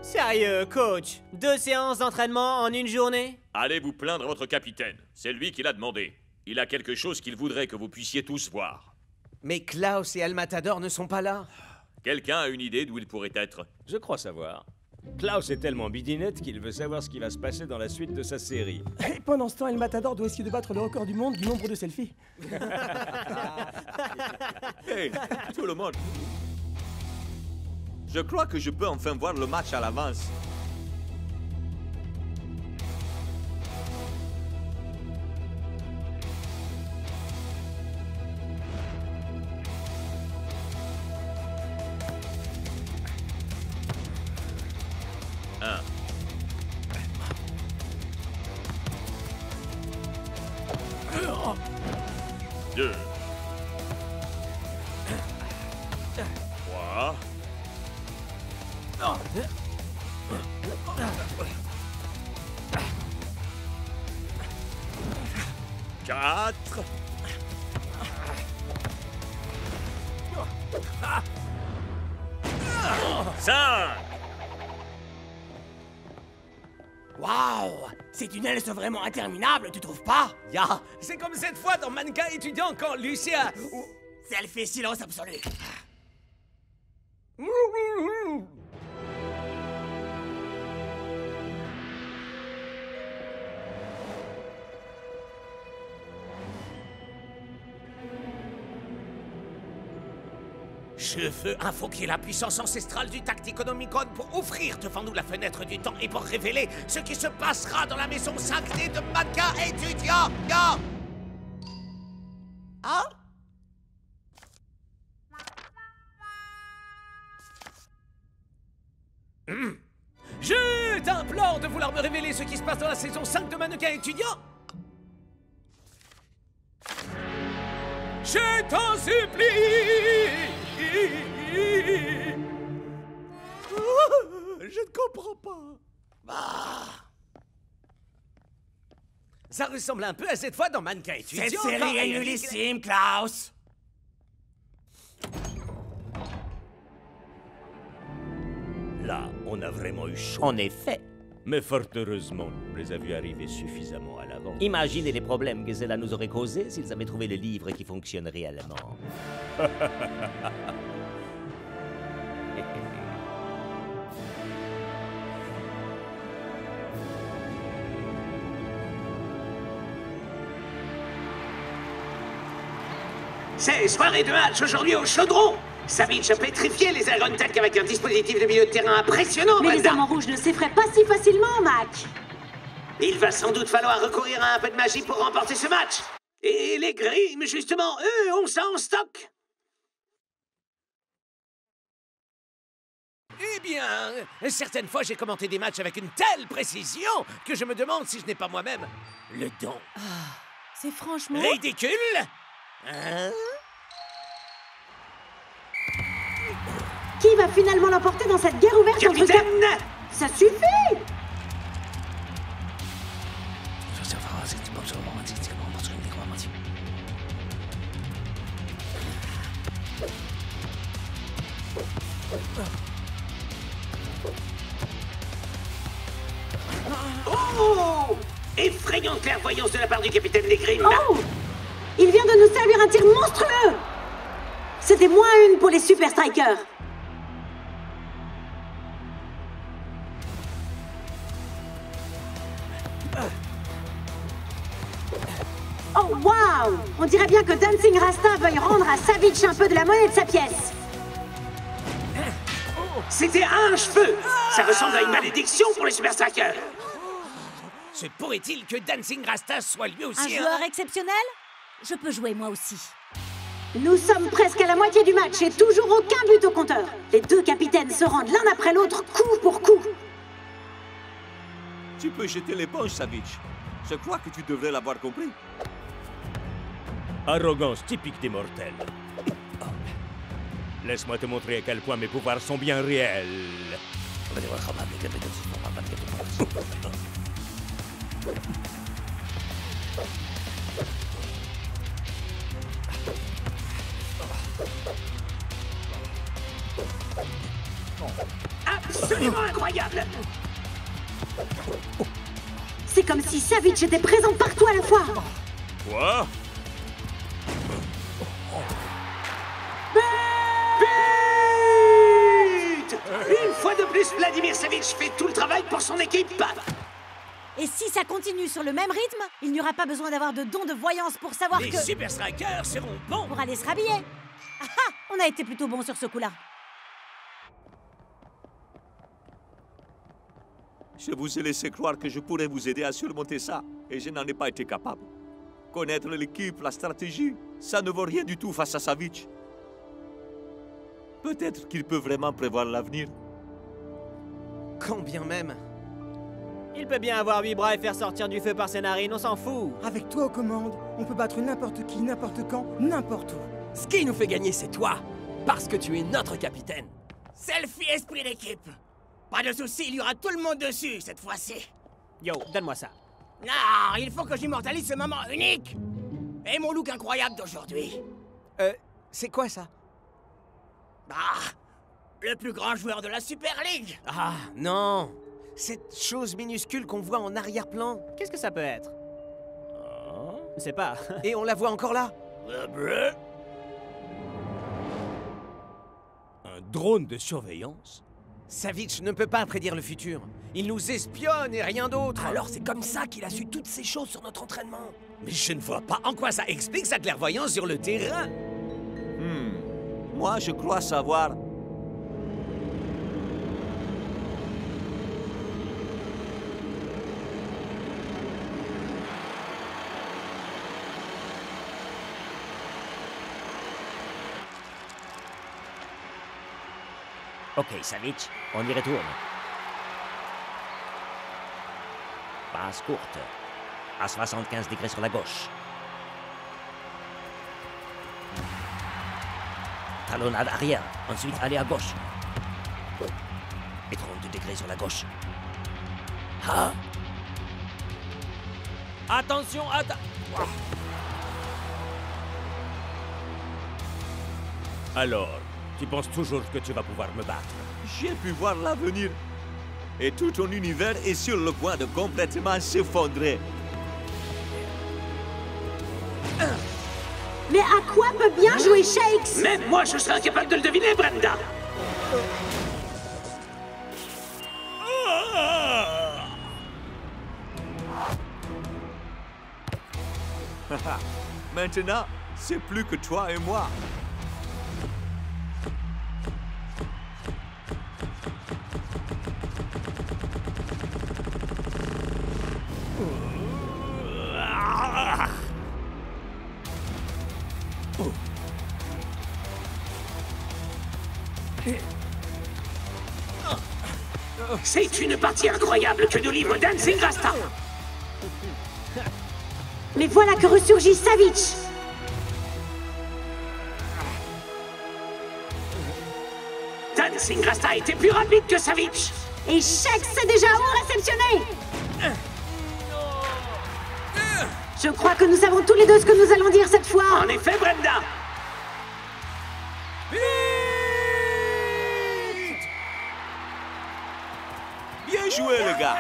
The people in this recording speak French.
Sérieux, coach? 2 séances d'entraînement en une journée? Allez vous plaindre à votre capitaine. C'est lui qui l'a demandé. Il a quelque chose qu'il voudrait que vous puissiez tous voir. Mais Klaus et El Matador ne sont pas là. Quelqu'un a une idée d'où il pourrait être? Je crois savoir. Klaus est tellement bidinette qu'il veut savoir ce qui va se passer dans la suite de sa série. Et pendant ce temps, El Matador doit essayer de battre le record du monde du nombre de selfies. Hey, tout le monde. Je crois que je peux enfin voir le match à l'avance. Un. Deux. Trois. Quatre. Cinq. Waouh! Ces tunnels sont vraiment interminables, tu trouves pas? Ya, c'est comme cette fois dans Mannequin étudiant quand Lucia... Selfie silence absolu. Cheveux invoquer la puissance ancestrale du Tacticonomicon pour ouvrir devant nous la fenêtre du temps et pour révéler ce qui se passera dans la maison sacrée de Mannequin étudiant. Ya! Hein? Je t'implore de vouloir me révéler ce qui se passe dans la saison 5 de Mannequin étudiant. Je t'en supplie. Je ne comprends pas. Ça ressemble un peu à cette fois dans Mannequin étudiant. Cette série est nullissime, Klaus. Là, on a vraiment eu chaud. En effet. Mais fort heureusement, on les a vus arriver suffisamment à l'avance. Imaginez les problèmes que cela nous aurait causés s'ils avaient trouvé le livre qui fonctionne réellement. C'est soirée de match aujourd'hui au Chaudron. Savic a pétrifié les Iron Tech avec un dispositif de milieu de terrain impressionnant, Mais les Brenda. hommes en rouge ne s'effraient pas si facilement, Mac. Il va sans doute falloir recourir à un peu de magie pour remporter ce match. Et les Grimm, justement, eux, ont ça en stock. Eh bien, certaines fois j'ai commenté des matchs avec une telle précision que je me demande si je n'ai pas moi-même le don. C'est franchement... Ridicule. Hein? Qui va finalement l'emporter dans cette guerre ouverte entre... Capitaine! Ça suffit! Oh! Effrayante clairvoyance de la part du capitaine des Grimm. Oh! Il vient de nous servir un tir monstrueux! C'était -1 pour les Super Strikers. Oh, waouh! On dirait bien que Dancing Rasta veuille rendre à Savic un peu de la monnaie de sa pièce. C'était un cheveu. Ça ressemble à une malédiction pour les Super Strikers. Se pourrait-il que Dancing Rasta soit lui Un aussi joueur exceptionnel? Je peux jouer moi aussi. Nous sommes presque à la moitié du match et toujours aucun but au compteur. Les deux capitaines se rendent l'un après l'autre, coup pour coup. Tu peux jeter l'éponge, Savic. Je crois que tu devrais l'avoir compris. Arrogance typique des mortels. Laisse-moi te montrer à quel point mes pouvoirs sont bien réels. absolument incroyable. C'est comme si Savitch était présent partout à la fois. Quoi? But! Une fois de plus, Vladimir Savitch fait tout le travail pour son équipe. Et si ça continue sur le même rythme, il n'y aura pas besoin d'avoir de don de voyance pour savoir Les que... Super Strikers seront bons. Pour aller se rhabiller. Ah ah, on a été plutôt bon sur ce coup-là. Je vous ai laissé croire que je pourrais vous aider à surmonter ça, et je n'en ai pas été capable. Connaître l'équipe, la stratégie, ça ne vaut rien du tout face à Savitch. Peut-être qu'il peut vraiment prévoir l'avenir. Quand bien même. Il peut bien avoir 8 bras et faire sortir du feu par ses narines, on s'en fout. Avec toi aux commandes, on peut battre n'importe qui, n'importe quand, n'importe où. Ce qui nous fait gagner, c'est toi. Parce que tu es notre capitaine. Selfie esprit d'équipe. Pas de soucis, il y aura tout le monde dessus cette fois-ci. Yo, donne-moi ça. Non, il faut que j'immortalise ce moment unique. Et mon look incroyable d'aujourd'hui. C'est quoi ça? Ah, le plus grand joueur de la Super League. Ah, non. Cette chose minuscule qu'on voit en arrière-plan. Qu'est-ce que ça peut être? Je sais pas. Et on la voit encore là. Un drone de surveillance? Savitch ne peut pas prédire le futur. Il nous espionne et rien d'autre. Alors c'est comme ça qu'il a su toutes ces choses sur notre entraînement. Mais je ne vois pas en quoi ça explique sa clairvoyance sur le terrain. Moi, je crois savoir. Ok, Savitch, on y retourne. Passe courte. À 75 degrés sur la gauche. Talonnade arrière. Ensuite, allez à gauche. Et 32 degrés sur la gauche. Ah! Attention, Alors, tu penses toujours que tu vas pouvoir me battre? J'ai pu voir l'avenir. Et tout ton univers est sur le point de complètement s'effondrer. Mais à quoi peut bien jouer Shakes? Même moi, je serais incapable de le deviner, Brenda. Maintenant, c'est plus que toi et moi. C'est une partie incroyable que nous livre Dancing Rasta. Mais voilà que ressurgit Savitch. Dancing Rasta était plus rapide que Savitch. Et Shakes s'est déjà réceptionné. Je crois que nous savons tous les deux ce que nous allons dire cette fois. En effet, Brenda. Bien joué, les gars.